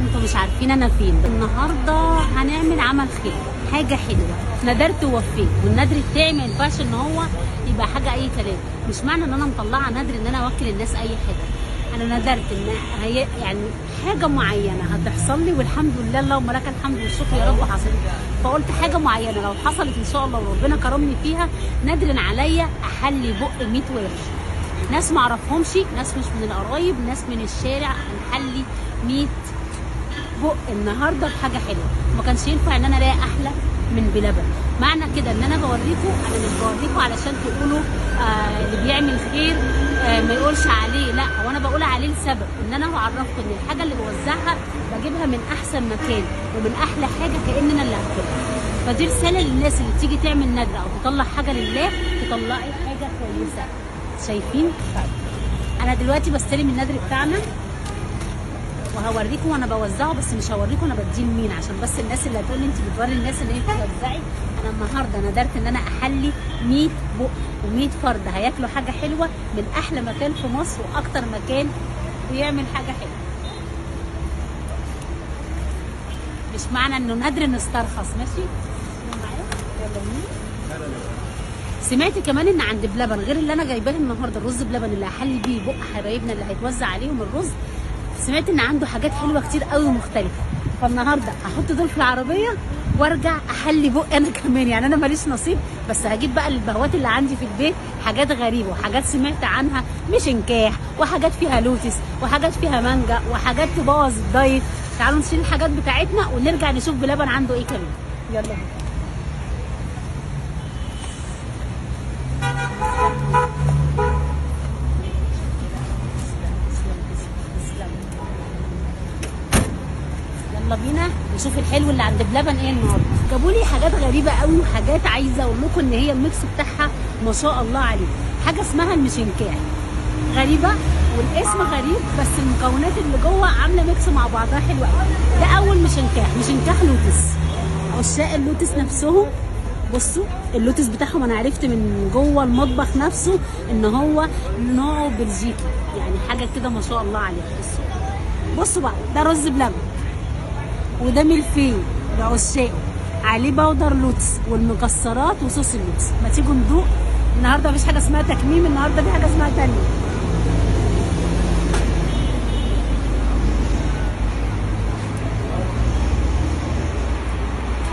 انتوا مش عارفين انا فين. النهارده هنعمل عمل خير، حاجه حلوه، ندرت ووفيت، والندر بتاعي ما ينفعش ان هو يبقى حاجه اي كلام. مش معنى ان انا مطلعه ندر ان انا اوكل الناس اي حاجه. انا ندرت ان هي يعني حاجه معينه هتحصل لي، والحمد لله اللهم لك الحمد والشكر يا رب حصلت. فقلت حاجه معينه لو حصلت ان شاء الله وربنا كرمني فيها، ندر عليا احلي بق 100 ورش. ناس ما اعرفهمش، ناس مش من القرايب، ناس من الشارع، هنحلي 100 بق النهارده بحاجه حلوه. ما كانش ينفع ان انا الاقي احلى من بلبن. معنى كده ان انا بوريكم، انا مش بوريكم علشان تقولوا اللي بيعمل خير ما يقولش عليه، لا، هو انا بقول عليه لسبب ان انا بعرفكم ان الحاجه اللي بوزعها بجيبها من احسن مكان ومن احلى حاجه كاننا اللي هاكلها. فدي رساله للناس اللي تيجي تعمل ندره او تطلع حاجه لله، تطلعي حاجه كويسه. شايفين؟ طيب انا دلوقتي بستلم الندر بتاعنا وهوريكم وانا بوزعه، بس مش هوريكم انا بديه لمين، عشان بس الناس اللي هتقول لي انت بتوري الناس ان انت بتوزعي. انا النهارده ندرت ان انا احلي 100 بق و100 فرد هياكلوا حاجه حلوه من احلى مكان في مصر واكتر مكان بيعمل حاجه حلوه. مش معنى انه ندر نسترخص. ماشي معايا؟ يلا بينا. سمعت كمان ان عند بلبن غير اللي انا جايباه النهارده، الرز بلبن اللي هحلي بيه بق حبايبنا اللي هيتوزع عليهم الرز، سمعت ان عنده حاجات حلوه كتير قوي ومختلفه. فالنهارده هحط دول في العربيه وارجع احلي بق انا كمان. يعني انا ماليش نصيب، بس هجيب بقى البهوات اللي عندي في البيت حاجات غريبه وحاجات سمعت عنها مش انكاح، وحاجات فيها لوتس، وحاجات فيها مانجا، وحاجات تبوظ الدايت. تعالوا نشيل الحاجات بتاعتنا ونرجع نشوف بلبن عنده ايه كمان. يلا بينا. يلا بينا نشوف الحلو اللي عند بلبن ايه النهارده. جابوا لي حاجات غريبه قوي وحاجات عايزه اقول لكم ان هي الميكس بتاعها ما شاء الله عليه. حاجه اسمها المشنكاح، غريبه والاسم غريب، بس المكونات اللي جوه عامله ميكس مع بعضها حلو قوي. ده اول مشنكاح، مشنكاح لوتس. عشاق اللوتس نفسهم، بصوا اللوتس بتاعهم انا عرفت من جوه المطبخ نفسه ان هو نوعه بلجيكي، يعني حاجه كده ما شاء الله عليه. بصوا بقى، ده رز بلبن وده ملفيه لعشاقه، عليه بودر لوتس والمكسرات وصوص اللوتس. ما تيجوا ندوق النهارده. مفيش حاجه اسمها تكميم النهارده، في حاجه اسمها تانية.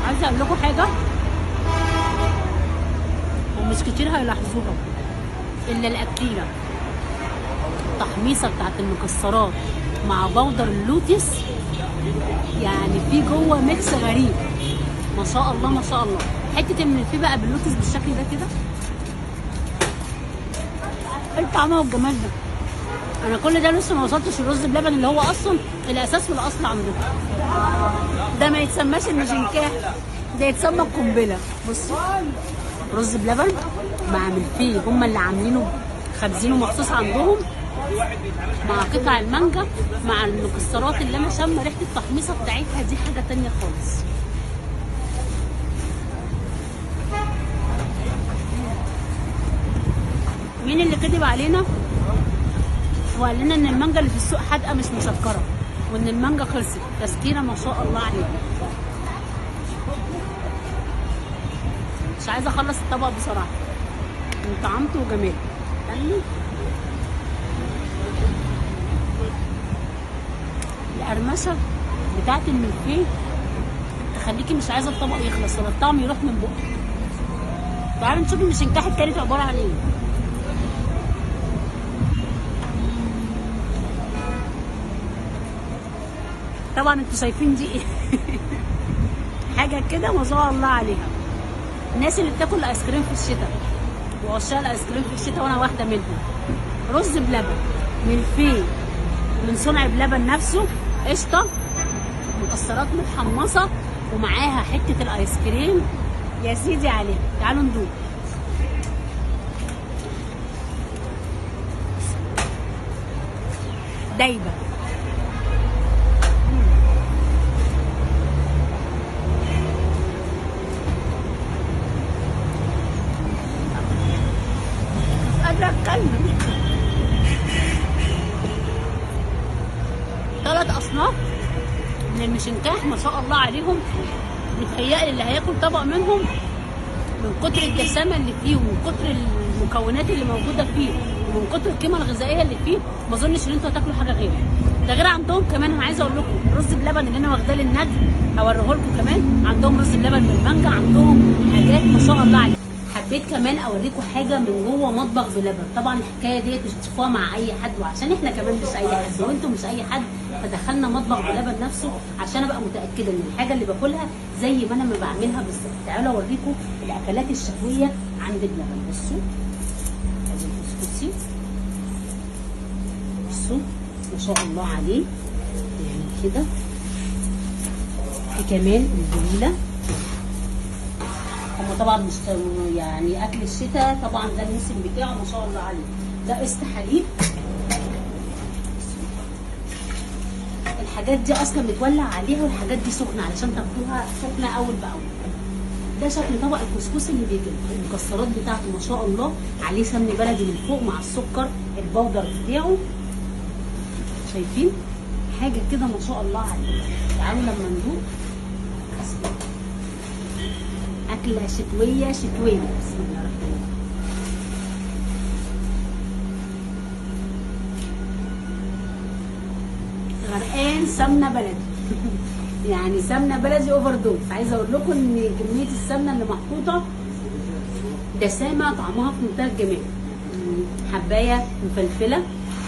عايزه اقول لكم حاجه ومش كتير هيلاحظوها الا الاكيله. التحميصه بتاعت المكسرات مع بودر اللوتس، يعني في جوه ميكس غريب ما شاء الله ما شاء الله. حته الملفيه بقى باللوتس بالشكل ده كده، ايه الطعم والجمال ده. انا كل ده لسه ما وصلتش الرز بلبن اللي هو اصلا الاساس والاصل عندكم. ده ما يتسماش المشنكاح، ده يتسمى القنبله. بصوا رز بلبن مع ملفيه، هم اللي عاملينه خابزينه مخصوص عندهم، مع قطع المانجا مع المكسرات اللي انا شامه ريحه التحميصه بتاعتها. دي حاجه تانية خالص. مين اللي كذب علينا وقال لنا ان المانجا اللي في السوق حادقه مش مسكره، وان المانجا خلصت؟ تسكينه ما شاء الله عليها. مش عايزه اخلص الطبق بصراحه من طعمته وجماله. استني، القرمشه بتاعت الملفيه تخليكي مش عايزه الطبق يخلص ولا الطعم يروح من بقك. تعالوا نشوف المشنكاح التالت عباره عن ايه. طبعا انتوا شايفين دي ايه؟ حاجه كده ما شاء الله عليها. الناس اللي بتاكل الايس كريم في الشتاء وعشاق الايس كريم في الشتاء وانا واحده منهم، رز بلبن ملفيه من صنع بلبن نفسه، قشطه، مكسرات متحمصه، ومعاها حته الايس كريم يا سيدي عليها. تعالوا ندوق. دايبه. مش قادره اتكلم. 3 اصناف من المشنكاح ما شاء الله عليهم. متهيألي اللي هياكل طبق منهم من كتر الدسامه اللي فيه ومن كتر المكونات اللي موجوده فيه ومن كتر القيمه الغذائيه اللي فيه، ما اظنش ان انتوا هتاكلوا حاجه غيره. ده غير عندهم كمان، انا عايزه اقول لكم الرز بلبن اللي انا واخداه للندل هوريه لكم كمان. عندهم رز بلبن بالمانجا، عندهم حاجات ما شاء الله عليها. حبيت كمان اوريكم حاجه من جوه مطبخ بلبن. طبعا الحكايه ديت مش هتشوفوها مع اي حد، وعشان احنا كمان مش اي حد وانتم مش اي حد، فدخلنا مطبخ بلبن نفسه عشان ابقى متاكده ان الحاجه اللي باكلها زي ما انا ما بعملها بالظبط. تعالوا اوريكم الاكلات الشتويه عند بلبن. بصوا ادي الكسكسي، بصوا ما شاء الله عليه يعني كده. في كمان البليله، هم طبعا مش يعني اكل الشتاء طبعا ده الموسم بتاعه ما شاء الله عليه. ده قسط حليب، الحاجات دي اصلا متولع عليها والحاجات دي سخنه علشان تاخدوها سخنه اول باول. ده شكل طبق الكسكسي اللي بيجي. المكسرات بتاعته ما شاء الله عليه سمن بلدي من فوق مع السكر البودر بتاعه، شايفين حاجه كده ما شاء الله عليه. تعالوا لما ندوق أكلة شتوية شتوية. بسم الله الرحمن الرحيم. غرقان سمنة بلدي يعني سمنة بلدي اوفر دوز. عايزة اقول لكم ان كمية السمنة اللي محطوطة دسامة، طعمها في منتهى الجمال. حباية مفلفلة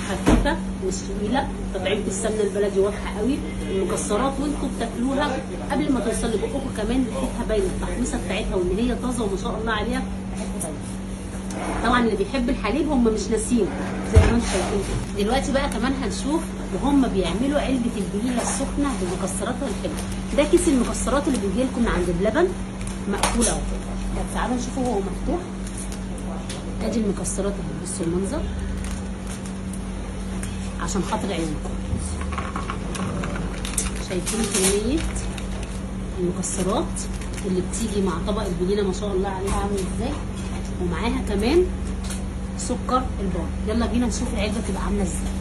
خفيفة مش تقيلة، تطعيمة السمنة البلدي واضحة قوي. المكسرات وانتوا بتاكلوها قبل ما توصل لبقكم كمان ريحتها باينة، التحميصة بتاعتها وان هي طازة وما شاء الله عليها ريحتها باينة. طبعا اللي بيحب الحليب هم مش ناسيين زي ما انتم شايفين. دلوقتي بقى كمان هنشوف وهم بيعملوا علبة البليلة السخنة بمكسراتها الحلوة. ده كيس المكسرات اللي بيجي لكم من عند بلبن مقفول اهو. طب تعالوا نشوفه وهو مفتوح. ادي المكسرات اهي، بصوا المنظر عشان خاطر عيونكم. شايفين كمية المكسرات اللي بتيجي مع طبق البليلة ما شاء الله عليها عامل ازاي، ومعاها كمان سكر البار. يلا بينا نشوف العلبة تبقى عاملة ازاي.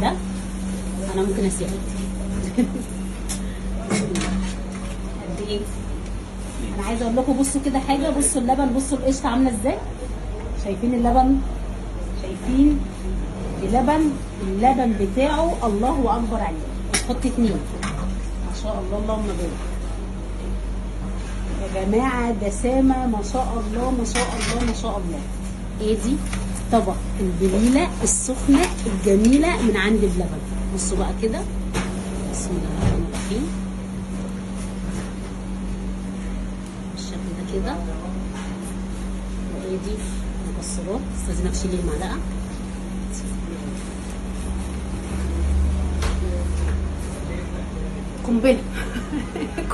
ده انا ممكن اسيبها قد ايه. انا عايزه اقول لكم بصوا كده حاجه، بصوا اللبن، بصوا القشطه عامله ازاي. شايفين اللبن، شايفين اللبن بتاعه الله اكبر عليه. نحط 2 ما شاء الله اللهم بارك يا جماعه. دسامه ما شاء الله ما شاء الله ما شاء الله. ادي طبق البليله السخنه الجميله من عند بلبن. بصوا بقى كده، بسم الله الرحمن الرحيم. بالشكل ده كده. وادي مكسرات، استاذنك شيلي المعلقه. قنبله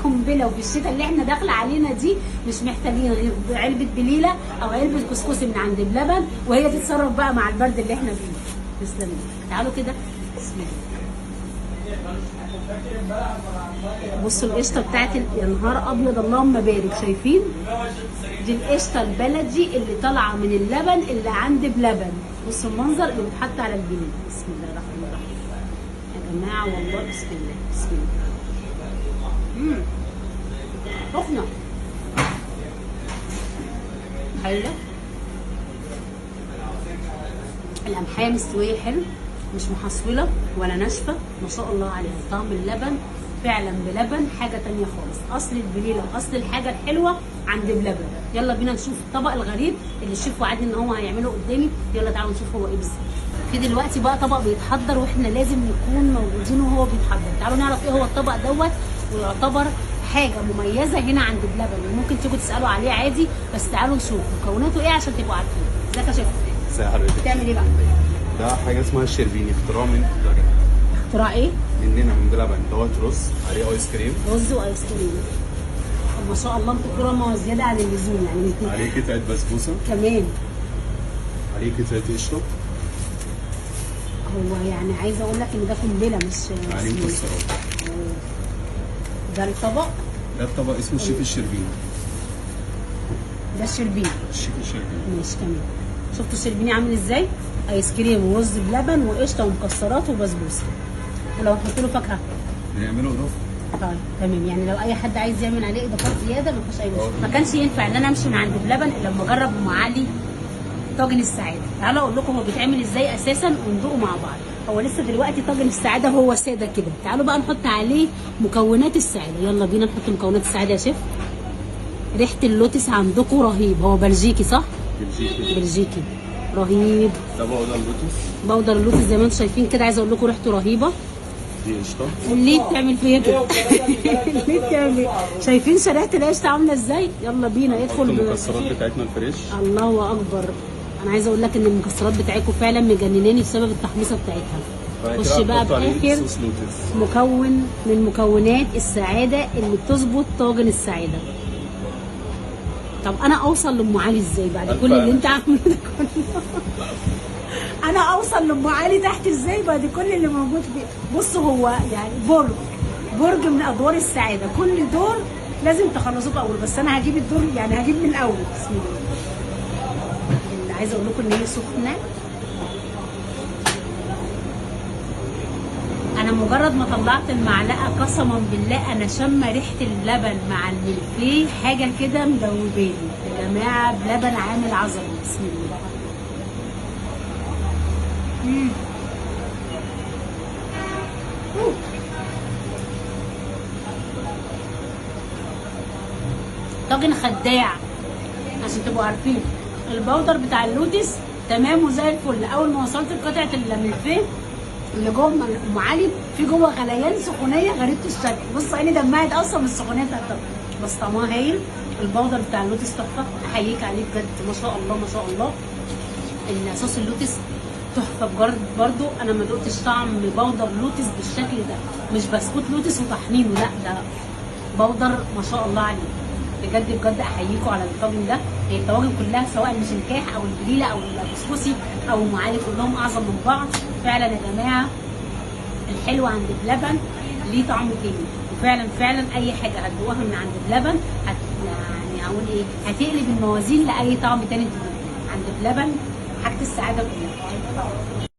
قنبله. وفي الشتاء اللي احنا داخله علينا دي مش محتاجين غير علبه بليله او علبه كسكسي من عند بلبن، وهي تتصرف بقى مع البرد اللي احنا فيه. تسلمي. تعالوا كده، بسم الله. بصوا القشطه بتاعت يا نهار ابيض اللهم بارك. شايفين دي القشطه البلدي اللي طالعه من اللبن اللي عند بلبن. بصوا المنظر اللي بيتحط على البليله. بسم الله الرحمن الرحيم يا جماعه والله. بسم الله بسم الله. سخنه حلوه. القمحيه مستويه حلو، مش محصوله ولا ناشفه ما شاء الله عليها. طعم اللبن فعلا بلبن حاجه تانيه خالص. اصل البليله واصل الحاجه الحلوه عند بلبن. يلا بينا نشوف الطبق الغريب اللي الشيف وعدني ان هو هيعمله قدامي. يلا تعالوا نشوف هو ايه بالظبط. في دلوقتي بقى طبق بيتحضر واحنا لازم نكون موجودين وهو بيتحضر. تعالوا نعرف ايه هو الطبق دوت، ويعتبر حاجه مميزه هنا عند بلبن، ممكن تيجوا تسالوا عليه عادي، بس تعالوا نشوف مكوناته ايه عشان تبقوا عارفين. ازيك يا شيف؟ ازي حضرتك؟ بتعمل ايه بقى؟ ده حاجه اسمها الشربيني، اختراع من بلبن. اختراع ايه؟ مننا من بلبن. دوت رز عليه ايس كريم. رز وايس كريم. ما شاء الله انتوا كرمه زياده عن اللزوم يعني. عليه قطعه بسبوسه كمان. عليه قطعه قشطه. هو يعني عايزه اقول لك ان ده قنبله مش عليه مكسرات. ده الطبق. ده الطبق اسمه الشيف الشربيني. ده الشربيني. الشيف الشربيني ماشي كمان. شفتوا الشربيني عامل ازاي؟ ايس كريم ورز بلبن وقشطه ومكسرات وبسبوسه. ولو نحط له فاكهه نعمله اضافه. طيب تمام، يعني لو اي حد عايز يعمل عليه اضافات زياده ما فيش اي مشكله. ما كانش ينفع ان انا امشي من عند بلبن الا لما اجرب ام علي طاجن السعاده. تعالوا اقول لكم هو بيتعمل ازاي اساسا وندوقه مع بعض. هو لسه دلوقتي طاجن السعاده هو ساده كده، تعالوا بقى نحط عليه مكونات السعاده. يلا بينا نحط مكونات السعاده يا شيف. ريحه اللوتس عندكم رهيب، هو بلجيكي صح؟ بلجيكي رهيب. ده بودر اللوتس. بودر اللوتس زي ما انتم شايفين كده، عايزه اقول لكم ريحته رهيبه. دي قشطه. ليه بتعمل فيا كده؟ ليه بتعمل ايه؟ شايفين شريحه القشطه عامله ازاي؟ يلا بينا ادخل. المكسرات بتاعتنا الفريش. الله اكبر. انا عايزه اقول لك ان المكسرات بتاعتكم فعلا مجنناني بسبب التحميصه بتاعتها. خش بقى باخر مكون من مكونات السعاده اللي بتظبط طاجن السعاده. طب انا اوصل لام علي ازاي بعد كل اللي انت عامله ده كله؟ انا اوصل لام علي تحت ازاي بعد كل اللي موجود فيه؟ بص هو يعني برج من ادوار السعاده، كل دور لازم تخلصوه في اول، بس انا هجيب الدور يعني هجيب من الاول. بسم الله. اللي عايزه اقول لكم ان هي سخنه. انا مجرد ما طلعت المعلقه قسما بالله انا شامه ريحه اللبن مع الملفيه، حاجه كده مدوباني يا جماعه. بلبن عامل عظمه. بسم الله. طاجن خداع عشان تبقوا عارفين. البودر بتاع اللوتس تمام وزي الفل. اول ما وصلت لقطعه الملفيه اللي جوه ام علي، في جوه غليان سخونيه غريبه الشكل. بص عيني دمعت اصلا من السخونيه بتاعت الطبق، بس طعمها هايل. البودر بتاع اللوتس تحفه، احييك عليه بجد، ما شاء الله ما شاء الله. صوص اللوتس تحفه بجد برضو. انا ما دقتش طعم بودر لوتس بالشكل ده، مش بسكوت لوتس وطحنينه، لا ده بودر ما شاء الله عليه. بجد بجد احييكم على الطاجن ده. هي الطواجن كلها سواء المشنكاح او البليله او الكسكسي او ام علي كلهم اعظم من بعض فعلا يا جماعه. الحلو عند بلبن ليه طعم تاني، وفعلا فعلا اي حاجه هتدوقها من عند بلبن يعني هقول ايه، هتقلب الموازين لاي طعم تاني عند بلبن. حاجه السعاده كلها.